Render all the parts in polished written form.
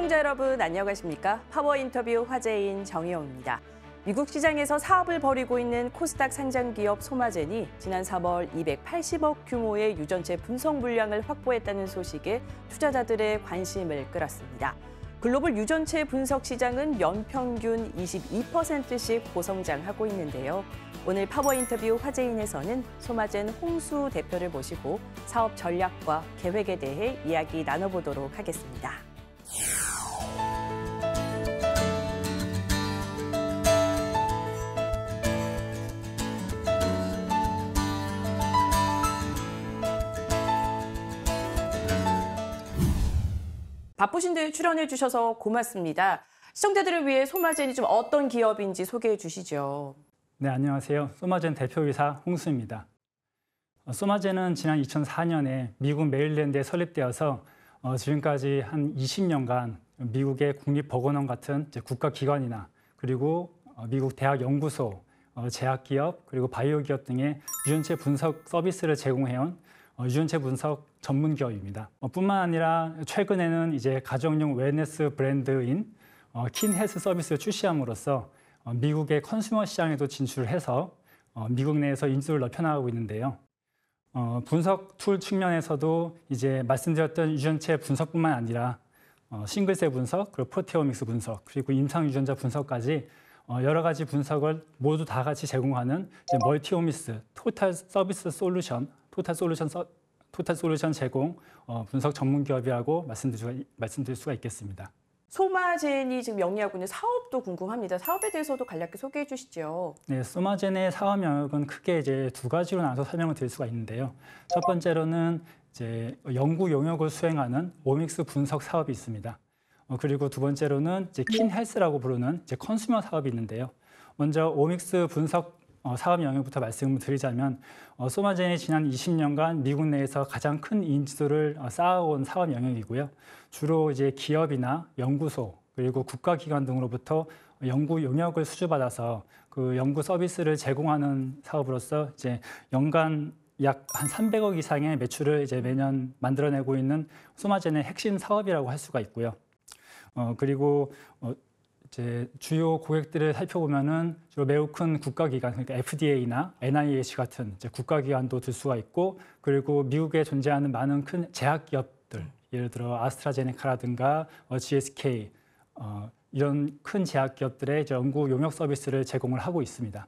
시청자 여러분 안녕하십니까? 파워 인터뷰 화제인 정희영입니다. 미국 시장에서 사업을 벌이고 있는 코스닥 상장 기업 소마젠이 지난 3월 280억 규모의 유전체 분석 물량을 확보했다는 소식에 투자자들의 관심을 끌었습니다. 글로벌 유전체 분석 시장은 연평균 22%씩 고성장하고 있는데요. 오늘 파워 인터뷰 화제인에서는 소마젠 홍수 대표를 모시고 사업 전략과 계획에 대해 이야기 나눠보도록 하겠습니다. 바쁘신데 출연해 주셔서 고맙습니다. 시청자들을 위해 소마젠이 좀 어떤 기업인지 소개해 주시죠. 네, 안녕하세요. 소마젠 대표이사 홍수입니다. 소마젠은 지난 2004년에 미국 메릴랜드에 설립되어서 지금까지 한 20년간 미국의 국립보건원 같은 국가기관이나 그리고 미국 대학 연구소, 제약기업, 그리고 바이오 기업 등의 유전체 분석 서비스를 제공해온 유전체 분석 전문 기업입니다. 뿐만 아니라 최근에는 이제 가정용 웰네스 브랜드인 킨헬스 서비스를 출시함으로써 미국의 컨슈머 시장에도 진출해서 미국 내에서 인지도를 넓혀나가고 있는데요. 분석 툴 측면에서도 이제 말씀드렸던 유전체 분석뿐만 아니라 싱글셀 분석, 그리고 프로테오믹스 분석, 그리고 임상 유전자 분석까지 여러 가지 분석을 모두 다 같이 제공하는 멀티오미스 토탈 서비스 솔루션, 토탈 솔루션 제공 분석 전문 기업이라고 말씀드릴 수가 있겠습니다. 소마젠이 지금 영위하고 있는 사업도 궁금합니다. 사업에 대해서도 간략히 소개해 주시죠. 네, 소마젠의 사업 영역은 크게 이제 두 가지로 나눠서 설명을 드릴 수가 있는데요. 첫 번째로는 이제 연구 용역을 수행하는 오믹스 분석 사업이 있습니다. 그리고 두 번째로는 이제 킨헬스라고 부르는 이제 컨슈머 사업이 있는데요. 먼저 오믹스 분석 사업 영역부터 말씀을 드리자면 소마젠이 지난 20년간 미국 내에서 가장 큰 인지도를 쌓아온 사업 영역이고요. 주로 이제 기업이나 연구소 그리고 국가기관 등으로부터 연구 용역을 수주받아서 그 연구 서비스를 제공하는 사업으로서 이제 연간 약 한 300억 이상의 매출을 이제 매년 만들어내고 있는 소마젠의 핵심 사업이라고 할 수가 있고요. 그리고 이제 주요 고객들을 살펴보면은 주로 매우 큰 국가기관, 그러니까 FDA나 NIH 같은 이제 국가기관도 들 수가 있고, 그리고 미국에 존재하는 많은 큰 제약기업들, 예를 들어 아스트라제네카라든가 GSK 이런 큰 제약기업들의 이제 연구 용역 서비스를 제공을 하고 있습니다.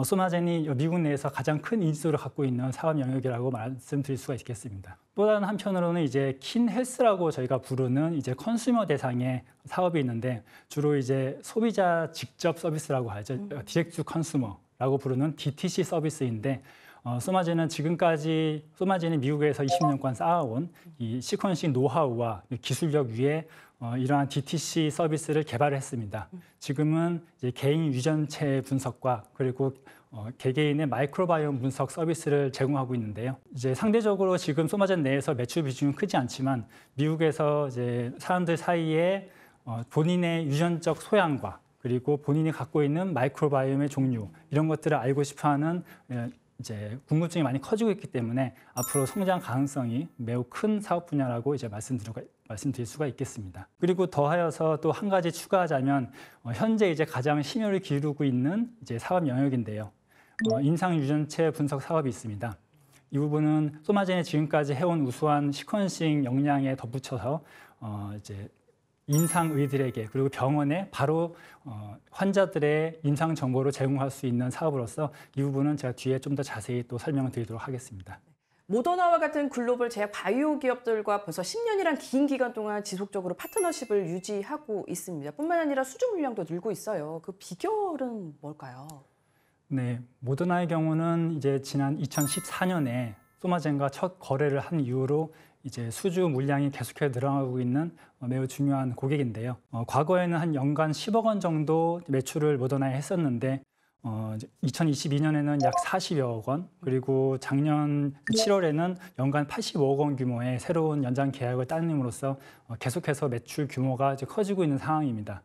소마젠이 미국 내에서 가장 큰 인지도를 갖고 있는 사업 영역이라고 말씀드릴 수가 있겠습니다. 또 다른 한편으로는 이제 킨헬스라고 저희가 부르는 이제 컨슈머 대상의 사업이 있는데 주로 이제 소비자 직접 서비스라고 하죠. 디렉트 컨슈머라고 부르는 DTC 서비스인데 소마젠은 지금까지 소마젠이 미국에서 20년간 쌓아온 이 시퀀싱 노하우와 기술력 위에 이러한 DTC 서비스를 개발했습니다. 지금은 이제 개인 유전체 분석과 그리고 개개인의 마이크로바이옴 분석 서비스를 제공하고 있는데요. 이제 상대적으로 지금 소마젠 내에서 매출 비중은 크지 않지만 미국에서 이제 사람들 사이에 본인의 유전적 소양과 그리고 본인이 갖고 있는 마이크로바이옴의 종류 이런 것들을 알고 싶어하는 이제 궁금증이 많이 커지고 있기 때문에 앞으로 성장 가능성이 매우 큰 사업 분야라고 이제 말씀드릴 수가 있겠습니다. 그리고 더하여서 또 한 가지 추가하자면 현재 이제 가장 심혈을 기울이고 있는 이제 사업 영역인데요. 인상 유전체 분석 사업이 있습니다. 이 부분은 소마젠이 지금까지 해온 우수한 시퀀싱 역량에 덧붙여서 이제 임상의들에게 그리고 병원에 바로 환자들의 임상 정보를 제공할 수 있는 사업으로서 이 부분은 제가 뒤에 좀 더 자세히 또 설명을 드리도록 하겠습니다. 모더나와 같은 글로벌 제약 바이오 기업들과 벌써 10년이란 긴 기간 동안 지속적으로 파트너십을 유지하고 있습니다. 뿐만 아니라 수주 물량도 늘고 있어요. 그 비결은 뭘까요? 네, 모더나의 경우는 이제 지난 2014년에 소마젠과 첫 거래를 한 이후로 이제 수주 물량이 계속해서 늘어나고 있는 매우 중요한 고객인데요. 과거에는 한 연간 10억 원 정도 매출을 모더나에 했었는데 2022년에는 약 40여억 원, 그리고 작년 7월에는 연간 85억 원 규모의 새로운 연장 계약을 따님으로써 계속해서 매출 규모가 이제 커지고 있는 상황입니다.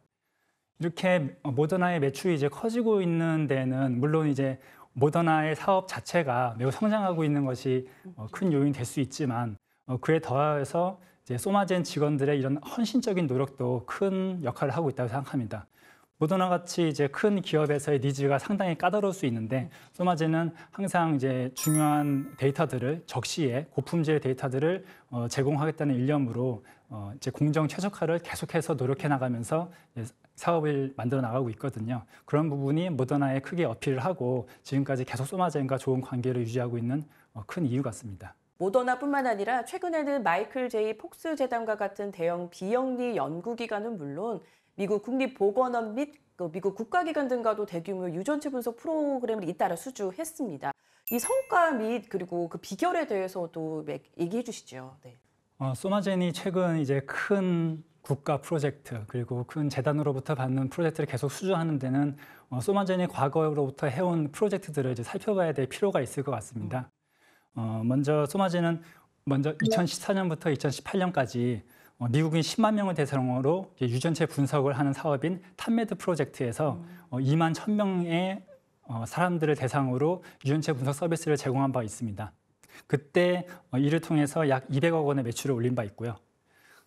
이렇게 모더나의 매출이 이제 커지고 있는 데는 물론 이제 모더나의 사업 자체가 매우 성장하고 있는 것이 큰 요인이 될 수 있지만 그에 더해서 이제 소마젠 직원들의 이런 헌신적인 노력도 큰 역할을 하고 있다고 생각합니다. 모더나 같이 이제 큰 기업에서의 니즈가 상당히 까다로울 수 있는데 소마젠은 항상 이제 중요한 데이터들을 적시에 고품질의 데이터들을 제공하겠다는 일념으로 이제 공정 최적화를 계속해서 노력해 나가면서 사업을 만들어 나가고 있거든요. 그런 부분이 모더나에 크게 어필을 하고 지금까지 계속 소마젠과 좋은 관계를 유지하고 있는 큰 이유 같습니다. 모더나뿐만 아니라 최근에는 마이클 제이 폭스 재단과 같은 대형 비영리 연구기관은 물론 미국 국립보건원 및 미국 국가기관 등과도 대규모 유전체 분석 프로그램을 잇따라 수주했습니다. 이 성과 및 그리고 그 비결에 대해서도 얘기해 주시죠. 네. 소마젠이 최근 이제 큰 국가 프로젝트 그리고 큰 재단으로부터 받는 프로젝트를 계속 수주하는 데는 소마젠이 과거로부터 해온 프로젝트들을 이제 살펴봐야 될 필요가 있을 것 같습니다. 먼저 소마젠은 2014년부터 2018년까지 미국인 10만 명을 대상으로 유전체 분석을 하는 사업인 탑메드 프로젝트에서 2만 1,000명의 사람들을 대상으로 유전체 분석 서비스를 제공한 바 있습니다. 그때 이를 통해서 약 200억 원의 매출을 올린 바 있고요.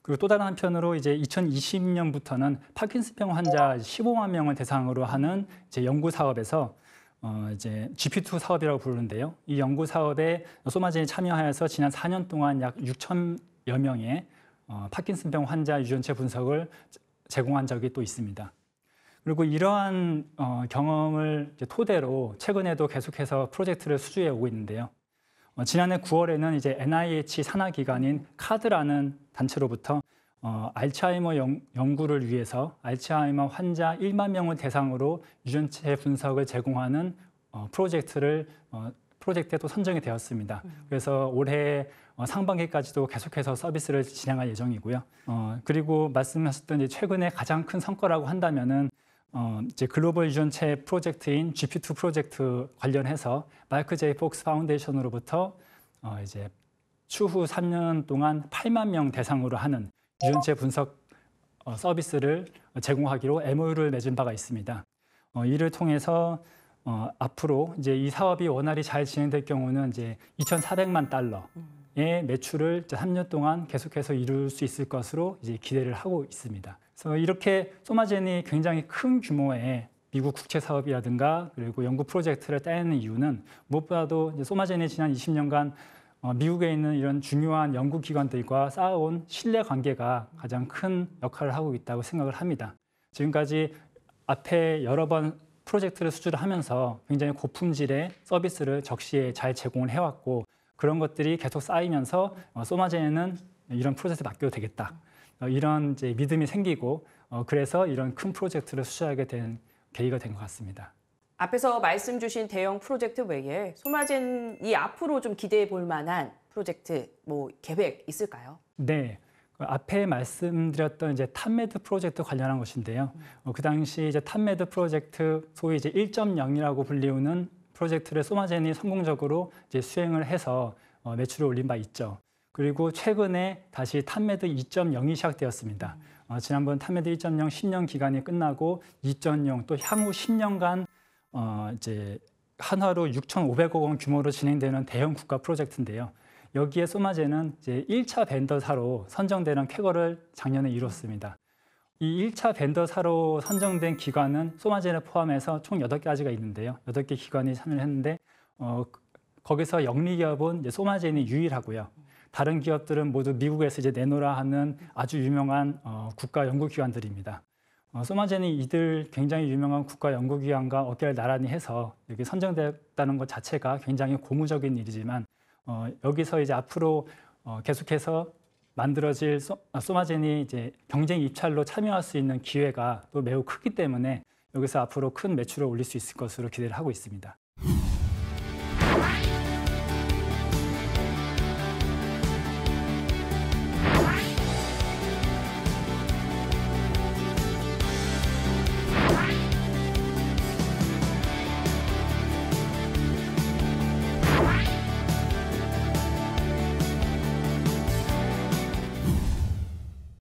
그리고 또 다른 한편으로 이제 2020년부터는 파킨슨병 환자 15만 명을 대상으로 하는 이제 연구 사업에서 이제 GP2 사업이라고 부르는데요. 이 연구 사업에 소마젠이 참여하여서 지난 4년 동안 약 6천여 명의 파킨슨병 환자 유전체 분석을 제공한 적이 또 있습니다. 그리고 이러한 경험을 토대로 최근에도 계속해서 프로젝트를 수주해 오고 있는데요. 지난해 9월에는 이제 NIH 산하기관인 카드라는 단체로부터 알츠하이머 연구를 위해서 알츠하이머 환자 1만 명을 대상으로 유전체 분석을 제공하는 프로젝트에 또 선정이 되었습니다. 그래서 올해 상반기까지도 계속해서 서비스를 진행할 예정이고요. 그리고 말씀하셨던 이제 최근에 가장 큰 성과라고 한다면은 이제 글로벌 유전체 프로젝트인 GP2 프로젝트 관련해서 마이클 제이 폭스 파운데이션으로부터 이제 추후 3년 동안 8만 명 대상으로 하는 유전체 분석 서비스를 제공하기로 MOU를 맺은 바가 있습니다. 이를 통해서 앞으로 이제 이 사업이 원활히 잘 진행될 경우는 이제 2,400만 달러의 매출을 이제 3년 동안 계속해서 이룰 수 있을 것으로 이제 기대를 하고 있습니다. 그래서 이렇게 소마젠이 굉장히 큰 규모의 미국 국채 사업이라든가 그리고 연구 프로젝트를 따내는 이유는 무엇보다도 이제 소마젠이 지난 20년간 미국에 있는 이런 중요한 연구기관들과 쌓아온 신뢰 관계가 가장 큰 역할을 하고 있다고 생각을 합니다. 지금까지 앞에 여러 번 프로젝트를 수주를 하면서 굉장히 고품질의 서비스를 적시에 잘 제공을 해왔고 그런 것들이 계속 쌓이면서 소마젠에는 이런 프로젝트 맡겨도 되겠다. 이런 이제 믿음이 생기고 그래서 이런 큰 프로젝트를 수주하게 된 계기가 된 것 같습니다. 앞에서 말씀 주신 대형 프로젝트 외에 소마젠이 앞으로 좀 기대해 볼 만한 프로젝트 계획 있을까요? 네. 앞에 말씀드렸던 이제 탑메드 프로젝트 관련한 것인데요. 그 당시 이제 탑메드 프로젝트 소위 이제 1.0이라고 불리우는 프로젝트를 소마젠이 성공적으로 이제 수행을 해서 매출을 올린 바 있죠. 그리고 최근에 다시 탑메드 2.0이 시작되었습니다. 지난번 탑메드 1.0 10년 기간이 끝나고 2.0 또 향후 10년간 이제 한화로 6,500억 원 규모로 진행되는 대형 국가 프로젝트인데요. 여기에 소마젠은 이제 1차 벤더사로 선정되는 쾌거를 작년에 이뤘습니다. 이 1차 벤더사로 선정된 기관은 소마젠을 포함해서 총 8가지가 있는데요. 8개 기관이 참여를 했는데 거기서 영리기업은 이제 소마젠이 유일하고요. 다른 기업들은 모두 미국에서 이제 내노라 하는 아주 유명한 국가 연구기관들입니다. 소마젠이 이들 굉장히 유명한 국가 연구기관과 어깨를 나란히 해서 여기 선정됐다는 것 자체가 굉장히 고무적인 일이지만 여기서 이제 앞으로 계속해서 만들어질 소마젠이 이제 경쟁 입찰로 참여할 수 있는 기회가 또 매우 크기 때문에 여기서 앞으로 큰 매출을 올릴 수 있을 것으로 기대를 하고 있습니다.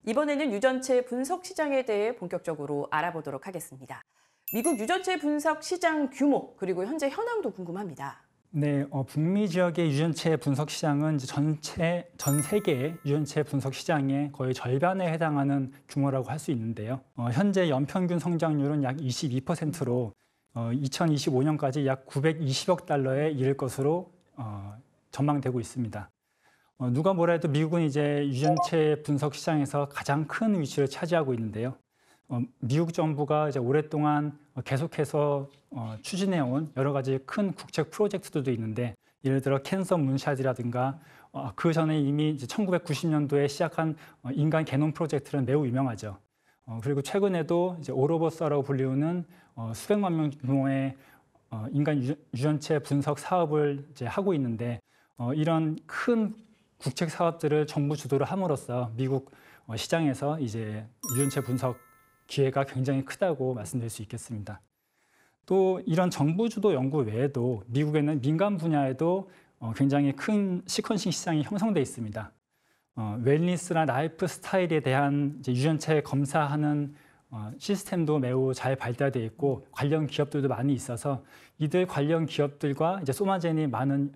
이번에는 유전체 분석 시장에 대해 본격적으로 알아보도록 하겠습니다. 미국 유전체 분석 시장 규모 그리고 현재 현황도 궁금합니다. 네, 북미 지역의 유전체 분석 시장은 이제 전 세계의 유전체 분석 시장의 거의 절반에 해당하는 규모라고 할 수 있는데요. 현재 연평균 성장률은 약 22%로 2025년까지 약 920억 달러에 이를 것으로 전망되고 있습니다. 누가 뭐라 해도 미국은 이제 유전체 분석 시장에서 가장 큰 위치를 차지하고 있는데요. 미국 정부가 이제 오랫동안 계속해서 추진해온 여러 가지 큰 국책 프로젝트들도 있는데, 예를 들어 캔서 문샷이라든가 그 전에 이미 이제 1990년도에 시작한 인간 게놈 프로젝트는 매우 유명하죠. 그리고 최근에도 이제 오로버스라고 불리우는 수백만 명 규모의 인간 유전체 분석 사업을 이제 하고 있는데, 이런 큰 국책 사업들을 정부 주도를 함으로써 미국 시장에서 이제 유전체 분석 기회가 굉장히 크다고 말씀드릴 수 있겠습니다. 또 이런 정부 주도 연구 외에도 미국에는 민간 분야에도 굉장히 큰 시퀀싱 시장이 형성돼 있습니다. 웰니스나 라이프 스타일에 대한 이제 유전체 검사하는 시스템도 매우 잘 발달되어 있고 관련 기업들도 많이 있어서 이들 관련 기업들과 이제 소마젠이 많은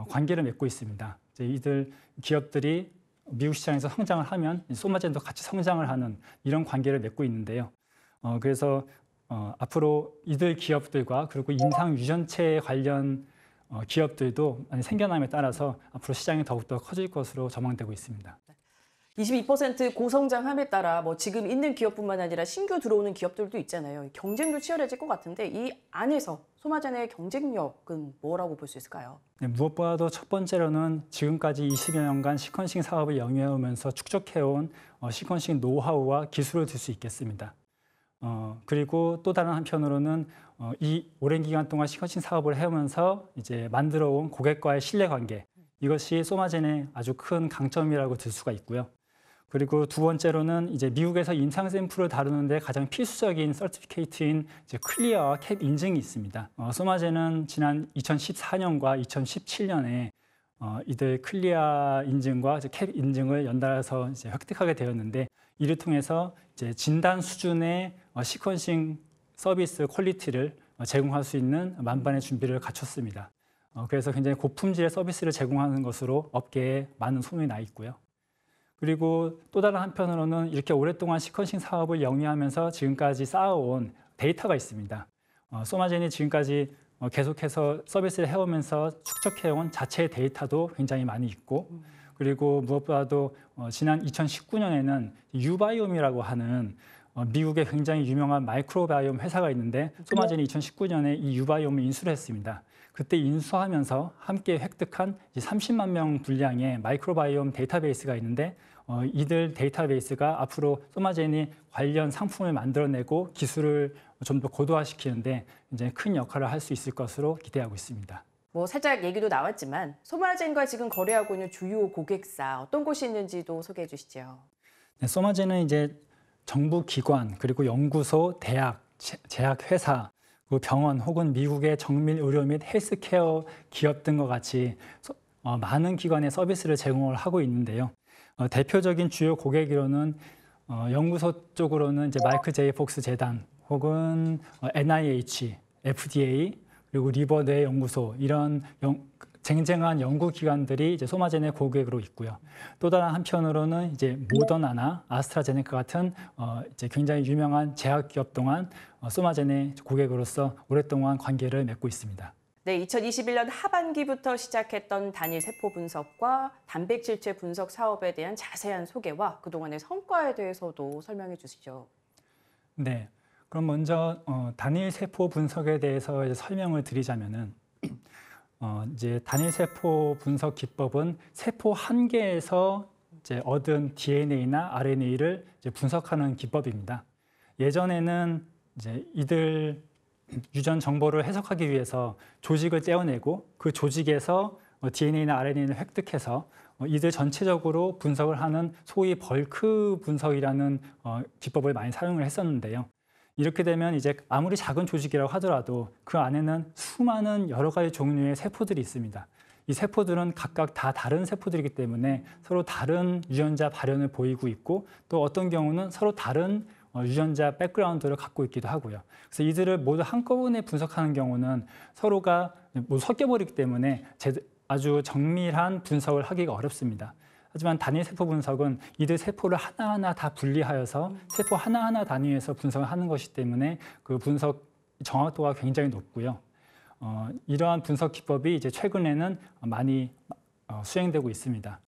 관계를 맺고 있습니다. 이제 이들 기업들이 미국 시장에서 성장을 하면 소마젠도 같이 성장을 하는 이런 관계를 맺고 있는데요. 그래서 앞으로 이들 기업들과 그리고 임상 유전체 관련 기업들도 많이 생겨남에 따라서 앞으로 시장이 더욱더 커질 것으로 전망되고 있습니다. 22% 고성장함에 따라 뭐 지금 있는 기업뿐만 아니라 신규 들어오는 기업들도 있잖아요. 경쟁도 치열해질 것 같은데 이 안에서 소마젠의 경쟁력은 뭐라고 볼 수 있을까요? 네, 무엇보다도 첫 번째로는 지금까지 20여 년간 시퀀싱 사업을 영위하면서 축적해온 시퀀싱 노하우와 기술을 들 수 있겠습니다. 그리고 또 다른 한편으로는 이 오랜 기간 동안 시퀀싱 사업을 해오면서 이제 만들어온 고객과의 신뢰관계, 이것이 소마젠의 아주 큰 강점이라고 들 수가 있고요. 그리고 두 번째로는 이제 미국에서 임상 샘플을 다루는데 가장 필수적인 서티피케이트인 이제 클리어와 캡 인증이 있습니다. 소마젠은 지난 2014년과 2017년에 이들 클리어 인증과 이제 캡 인증을 연달아서 이제 획득하게 되었는데, 이를 통해서 이제 진단 수준의 시퀀싱 서비스 퀄리티를 제공할 수 있는 만반의 준비를 갖췄습니다. 그래서 굉장히 고품질의 서비스를 제공하는 것으로 업계에 많은 소문이 나 있고요. 그리고 또 다른 한편으로는 이렇게 오랫동안 시퀀싱 사업을 영위하면서 지금까지 쌓아온 데이터가 있습니다. 소마젠이 지금까지 계속해서 서비스를 해오면서 축적해온 자체의 데이터도 굉장히 많이 있고, 그리고 무엇보다도 지난 2019년에는 유바이옴이라고 하는 미국의 굉장히 유명한 마이크로바이옴 회사가 있는데, 소마젠이 2019년에 이 유바이옴을 인수를 했습니다. 그때 인수하면서 함께 획득한 30만 명 분량의 마이크로바이옴 데이터베이스가 있는데, 이들 데이터베이스가 앞으로 소마젠이 관련 상품을 만들어내고 기술을 좀 더 고도화시키는데 이제 큰 역할을 할 수 있을 것으로 기대하고 있습니다. 뭐 살짝 얘기도 나왔지만 소마젠과 지금 거래하고 있는 주요 고객사 어떤 곳이 있는지도 소개해 주시죠. 네, 소마젠은 이제 정부 기관, 그리고 연구소, 대학, 제약회사, 그리고 병원 혹은 미국의 정밀 의료 및 헬스케어 기업 등과 같이 많은 기관의 서비스를 제공을 하고 있는데요. 대표적인 주요 고객으로는 연구소 쪽으로는 이제 마이클 제이 폭스 재단 혹은 NIH, FDA, 그리고 리버 뇌 연구소, 이런 쟁쟁한 연구기관들이 이제 소마젠의 고객으로 있고요. 또 다른 한편으로는 이제 모더나나 아스트라제네카 같은 이제 굉장히 유명한 제약기업 동안 소마젠의 고객으로서 오랫동안 관계를 맺고 있습니다. 네, 2021년 하반기부터 시작했던 단일 세포 분석과 단백질체 분석 사업에 대한 자세한 소개와 그동안의 성과에 대해서도 설명해 주시죠. 네, 그럼 먼저 단일 세포 분석에 대해서 이제 설명을 드리자면은 이제 단일 세포 분석 기법은 세포 한 개에서 이제 얻은 DNA나 RNA를 이제 분석하는 기법입니다. 예전에는 이제 이들 유전 정보를 해석하기 위해서 조직을 떼어내고 그 조직에서 DNA나 RNA를 획득해서 이들 전체적으로 분석을 하는 소위 벌크 분석이라는 기법을 많이 사용을 했었는데요. 이렇게 되면 이제 아무리 작은 조직이라고 하더라도 그 안에는 수많은 여러 가지 종류의 세포들이 있습니다. 이 세포들은 각각 다 다른 세포들이기 때문에 서로 다른 유전자 발현을 보이고 있고, 또 어떤 경우는 서로 다른 유전자 백그라운드를 갖고 있기도 하고요. 그래서 이들을 모두 한꺼번에 분석하는 경우는 서로가 모두 섞여버리기 때문에 아주 정밀한 분석을 하기가 어렵습니다. 하지만 단일 세포 분석은 이들 세포를 하나하나 다 분리하여서 세포 하나하나 단위에서 분석을 하는 것이기 때문에 그 분석 정확도가 굉장히 높고요. 이러한 분석 기법이 이제 최근에는 많이 수행되고 있습니다.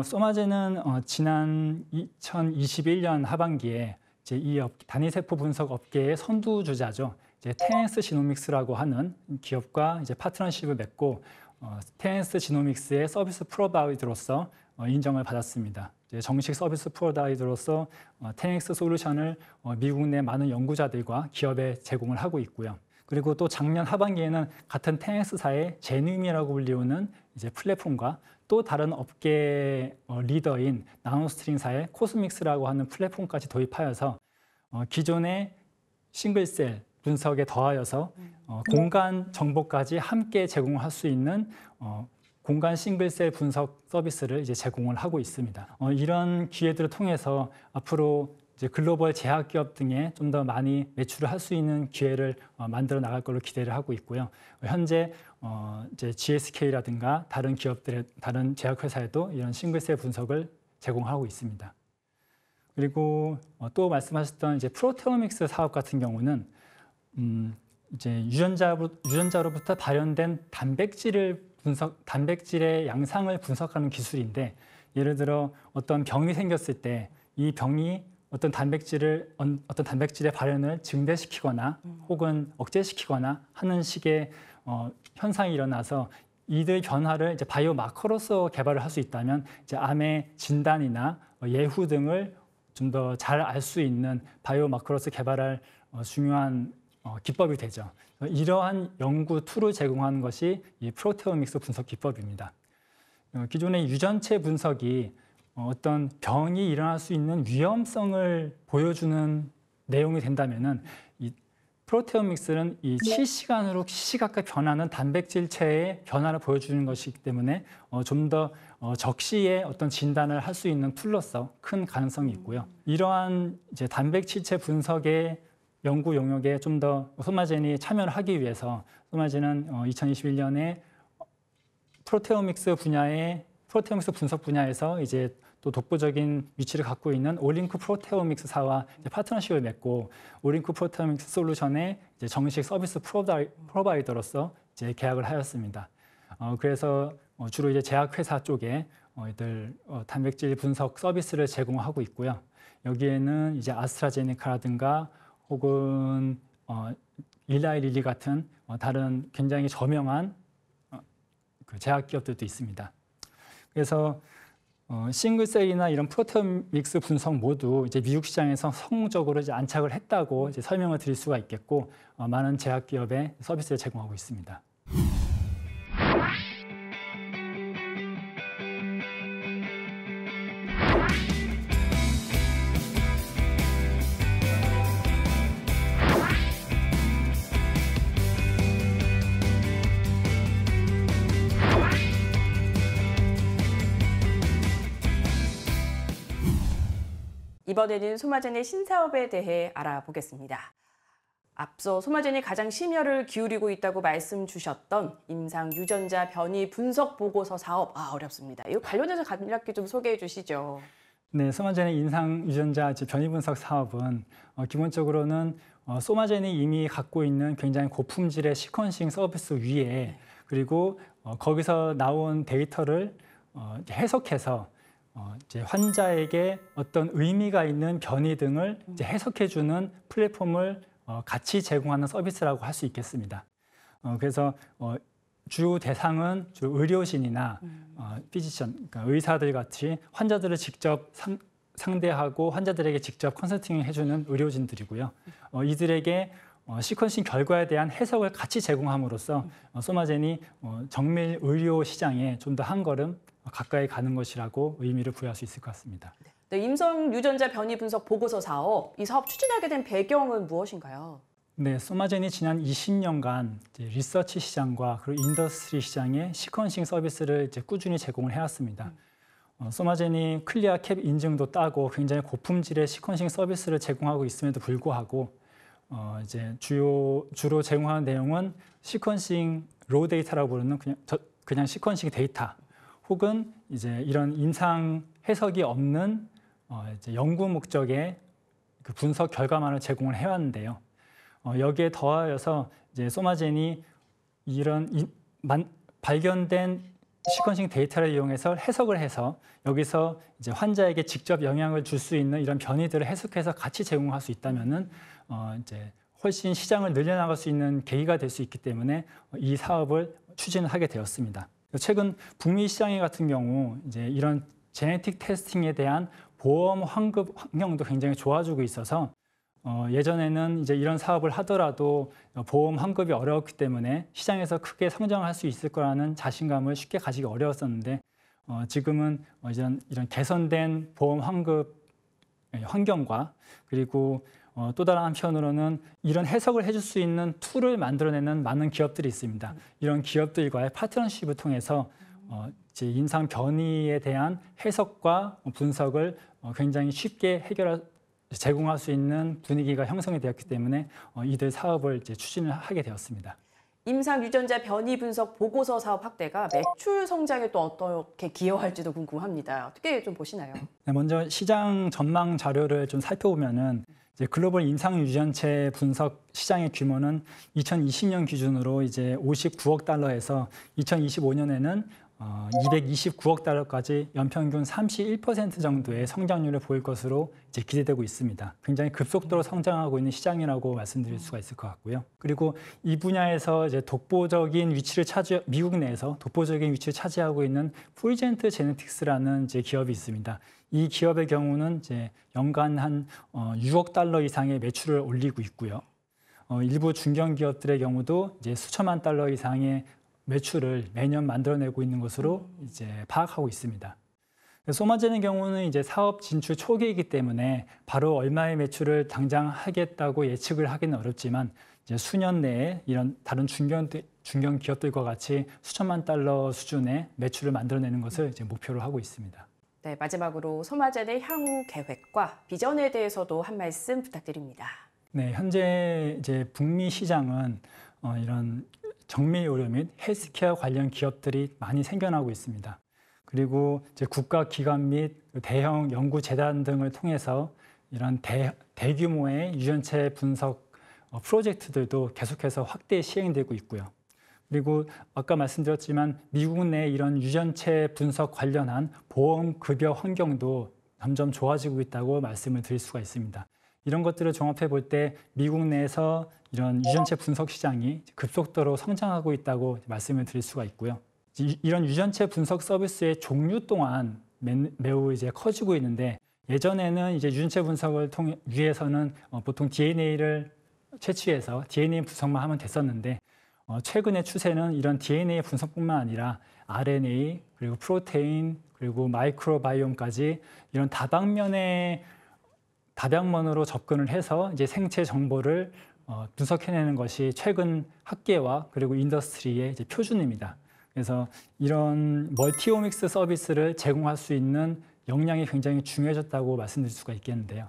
소마제는 지난 2021년 하반기에 이제 이 단위 세포 분석 업계의 선두주자죠. 이제 테넨스 지노믹스라고 하는 기업과 이제 파트너십을 맺고 테넨스 지노믹스의 서비스 프로바이더로서 인정을 받았습니다. 이제 정식 서비스 프로바이더로서 테넥스 솔루션을 미국 내 많은 연구자들과 기업에 제공을 하고 있고요. 그리고 또 작년 하반기에는 같은 테넥스사의 제누임이라고 불리우는 이제 플랫폼과 또 다른 업계 리더인 나노스트링사의 코스믹스라고 하는 플랫폼까지 도입하여서 기존의 싱글셀 분석에 더하여서 공간 정보까지 함께 제공할 수 있는 공간 싱글셀 분석 서비스를 이제 제공을 하고 있습니다. 이런 기회들을 통해서 앞으로 이제 글로벌 제약 기업 등에 좀 더 많이 매출을 할 수 있는 기회를 만들어 나갈 걸로 기대를 하고 있고요. 현재 이제 GSK라든가 다른 기업들의 다른 제약 회사에도 이런 싱글셀 분석을 제공하고 있습니다. 그리고 또 말씀하셨던 이제 프로테오믹스 사업 같은 경우는 이제 유전자로부터 발현된 단백질의 양상을 분석하는 기술인데, 예를 들어 어떤 병이 생겼을 때 이 병이 어떤 단백질의 발현을 증대시키거나 혹은 억제시키거나 하는 식의 현상이 일어나서 이들 변화를 이제 바이오 마커로서 개발을 할 수 있다면 이제 암의 진단이나 예후 등을 좀 더 잘 알 수 있는 바이오 마커로서 개발할 중요한 기법이 되죠. 이러한 연구 툴을 제공하는 것이 이 프로테오믹스 분석 기법입니다. 기존의 유전체 분석이 어떤 병이 일어날 수 있는 위험성을 보여주는 내용이 된다면은 이 프로테오믹스는 이 실시간으로 시시각각 변하는 단백질체의 변화를 보여주는 것이기 때문에 좀 더 적시에 어떤 진단을 할 수 있는 툴로서 큰 가능성이 있고요. 이러한 이제 단백질체 분석의 연구 영역에 좀 더 소마젠이 참여를 하기 위해서 소마젠은 2021년에 프로테오믹스 분석 분야에서 이제 또 독보적인 위치를 갖고 있는 올링크 프로테오믹스사와 파트너십을 맺고 올링크 프로테오믹스 솔루션의 이제 정식 서비스 프로바이더로서 이제 계약을 하였습니다. 그래서 주로 이제 제약회사 쪽에 이들 단백질 분석 서비스를 제공하고 있고요. 여기에는 이제 아스트라제네카라든가 혹은 일라이 릴리 같은 다른 굉장히 저명한 그 제약 기업들도 있습니다. 그래서 싱글셀이나 이런 프로테오믹스 분석 모두 이제 미국 시장에서 성공적으로 이제 안착을 했다고 이제 설명을 드릴 수가 있겠고, 많은 제약 기업에 서비스를 제공하고 있습니다. 이번에는 소마젠의 신사업에 대해 알아보겠습니다. 앞서 소마젠이 가장 심혈을 기울이고 있다고 말씀 주셨던 임상 유전자 변이 분석 보고서 사업, 어렵습니다. 이 관련해서 간략히 좀 소개해 주시죠. 네, 소마젠의 임상 유전자 변이 분석 사업은 기본적으로는 소마젠이 이미 갖고 있는 굉장히 고품질의 시퀀싱 서비스 위에, 그리고 거기서 나온 데이터를 해석해서 이제 환자에게 어떤 의미가 있는 변이 등을 이제 해석해주는 플랫폼을 같이 제공하는 서비스라고 할 수 있겠습니다. 그래서 주 대상은 주 의료진이나 피지션, 그러니까 의사들 같이 환자들을 직접 상대하고 환자들에게 직접 컨설팅을 해주는 의료진들이고요. 이들에게 시퀀싱 결과에 대한 해석을 같이 제공함으로써 소마젠이 정밀 의료 시장에 좀 더 한 걸음 가까이 가는 것이라고 의미를 부여할 수 있을 것 같습니다. 네, 임상 유전자 변이 분석 보고서 사업, 이 사업 추진하게 된 배경은 무엇인가요? 네, 소마젠이 지난 20년간 리서치 시장과 그리고 인더스트리 시장에 시퀀싱 서비스를 이제 꾸준히 제공을 해왔습니다. 소마젠이 클리어 캡 인증도 따고 굉장히 고품질의 시퀀싱 서비스를 제공하고 있음에도 불구하고 이제 주로 제공하는 내용은 시퀀싱 로 데이터라고 부르는 그냥 시퀀싱 데이터 혹은 이제 이런 임상 해석이 없는 이제 연구 목적의 그 분석 결과만을 제공을 해왔는데요. 여기에 더하여서 이제 소마젠이 이런 발견된 시퀀싱 데이터를 이용해서 해석을 해서 여기서 이제 환자에게 직접 영향을 줄 수 있는 이런 변이들을 해석해서 같이 제공할 수 있다면은 이제 훨씬 시장을 늘려나갈 수 있는 계기가 될 수 있기 때문에 이 사업을 추진을 하게 되었습니다. 최근 북미 시장에 같은 경우 이제 이런 제네틱 테스팅에 대한 보험 환급 환경도 굉장히 좋아지고 있어서 예전에는 이제 이런 사업을 하더라도 보험 환급이 어려웠기 때문에 시장에서 크게 성장할 수 있을 거라는 자신감을 쉽게 가지기 어려웠었는데 지금은 이런 개선된 보험 환급 환경과 그리고 또 다른 한편으로는 이런 해석을 해줄 수 있는 툴을 만들어내는 많은 기업들이 있습니다. 이런 기업들과의 파트너십을 통해서 이제 임상 변이에 대한 해석과 분석을 굉장히 쉽게 제공할 수 있는 분위기가 형성이 되었기 때문에 이들 사업을 이제 추진을 하게 되었습니다. 임상 유전자 변이 분석 보고서 사업 확대가 매출 성장에 또 어떻게 기여할지도 궁금합니다. 어떻게 좀 보시나요? 네, 먼저 시장 전망 자료를 좀 살펴보면은 이제 글로벌 임상 유전체 분석 시장의 규모는 2020년 기준으로 이제 59억 달러에서 2025년에는 229억 달러까지 연평균 31% 정도의 성장률을 보일 것으로 이제 기대되고 있습니다. 굉장히 급속도로 성장하고 있는 시장이라고 말씀드릴 수가 있을 것 같고요. 그리고 이 분야에서 이제 미국 내에서 독보적인 위치를 차지하고 있는 프리젠트 제네틱스라는 이제 기업이 있습니다. 이 기업의 경우는 이제 연간 한 6억 달러 이상의 매출을 올리고 있고요. 일부 중견 기업들의 경우도 이제 수천만 달러 이상의 매출을 매년 만들어내고 있는 것으로 이제 파악하고 있습니다. 소마젠의 경우는 이제 사업 진출 초기이기 때문에 바로 얼마의 매출을 당장 하겠다고 예측을 하기는 어렵지만 이제 수년 내에 이런 다른 중견 기업들과 같이 수천만 달러 수준의 매출을 만들어내는 것을 이제 목표로 하고 있습니다. 네, 마지막으로 소마젠의 향후 계획과 비전에 대해서도 한 말씀 부탁드립니다. 네, 현재 이제 북미 시장은 이런 정밀 의료 및 헬스케어 관련 기업들이 많이 생겨나고 있습니다. 그리고 이제 국가 기관 및 대형 연구 재단 등을 통해서 이런 대규모의 유전체 분석 프로젝트들도 계속해서 확대 시행되고 있고요. 그리고 아까 말씀드렸지만 미국 내 이런 유전체 분석 관련한 보험 급여 환경도 점점 좋아지고 있다고 말씀을 드릴 수가 있습니다. 이런 것들을 종합해 볼 때 미국 내에서 이런 유전체 분석 시장이 급속도로 성장하고 있다고 말씀을 드릴 수가 있고요. 이런 유전체 분석 서비스의 종류 또한 매우 이제 커지고 있는데 예전에는 이제 유전체 분석을 위해서는 보통 DNA를 채취해서 DNA 분석만 하면 됐었는데 최근의 추세는 이런 DNA 분석뿐만 아니라 RNA 그리고 프로테인 그리고 마이크로바이옴까지 이런 다방면으로 접근을 해서 이제 생체 정보를 분석해내는 것이 최근 학계와 그리고 인더스트리의 이제 표준입니다. 그래서 이런 멀티오믹스 서비스를 제공할 수 있는 역량이 굉장히 중요해졌다고 말씀드릴 수가 있겠는데요.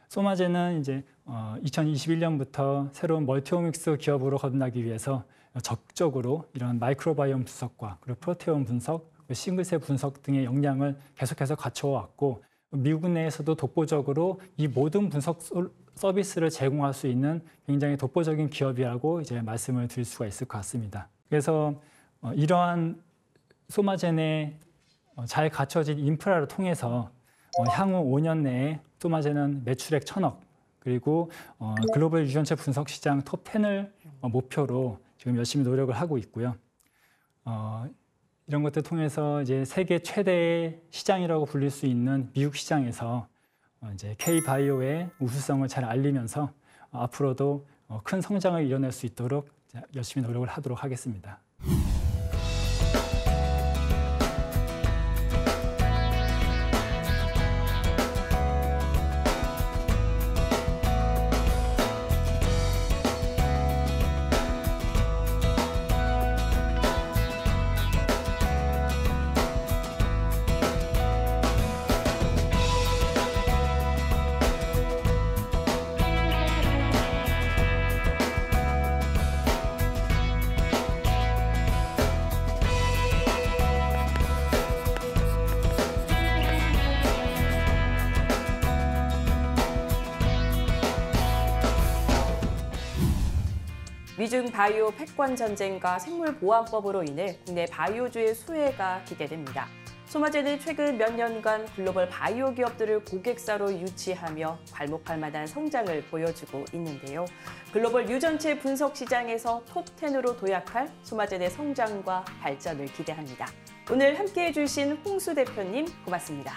소마젠은 이제 2021년부터 새로운 멀티오믹스 기업으로 거듭나기 위해서 적극적으로 이런 마이크로바이옴 분석과 그리고 프로테옴 분석, 싱글셀 분석 등의 역량을 계속해서 갖춰왔고 미국 내에서도 독보적으로 이 모든 분석 서비스를 제공할 수 있는 굉장히 독보적인 기업이라고 이제 말씀을 드릴 수가 있을 것 같습니다. 그래서 이러한 소마젠의 잘 갖춰진 인프라를 통해서 향후 5년 내에 소마젠은 매출액 1,000억 그리고 글로벌 유전체 분석 시장 톱 10을 목표로 지금 열심히 노력을 하고 있고요. 이런 것들 통해서 이제 세계 최대의 시장이라고 불릴 수 있는 미국 시장에서 이제 K-바이오의 우수성을 잘 알리면서 앞으로도 큰 성장을 이뤄낼 수 있도록 열심히 노력을 하도록 하겠습니다. 미중 바이오 패권 전쟁과 생물보안법으로 인해 국내 바이오주의 수혜가 기대됩니다. 소마제는 최근 몇 년간 글로벌 바이오 기업들을 고객사로 유치하며 괄목할 만한 성장을 보여주고 있는데요. 글로벌 유전체 분석 시장에서 톱10으로 도약할 소마제의 성장과 발전을 기대합니다. 오늘 함께해 주신 홍수 대표님 고맙습니다.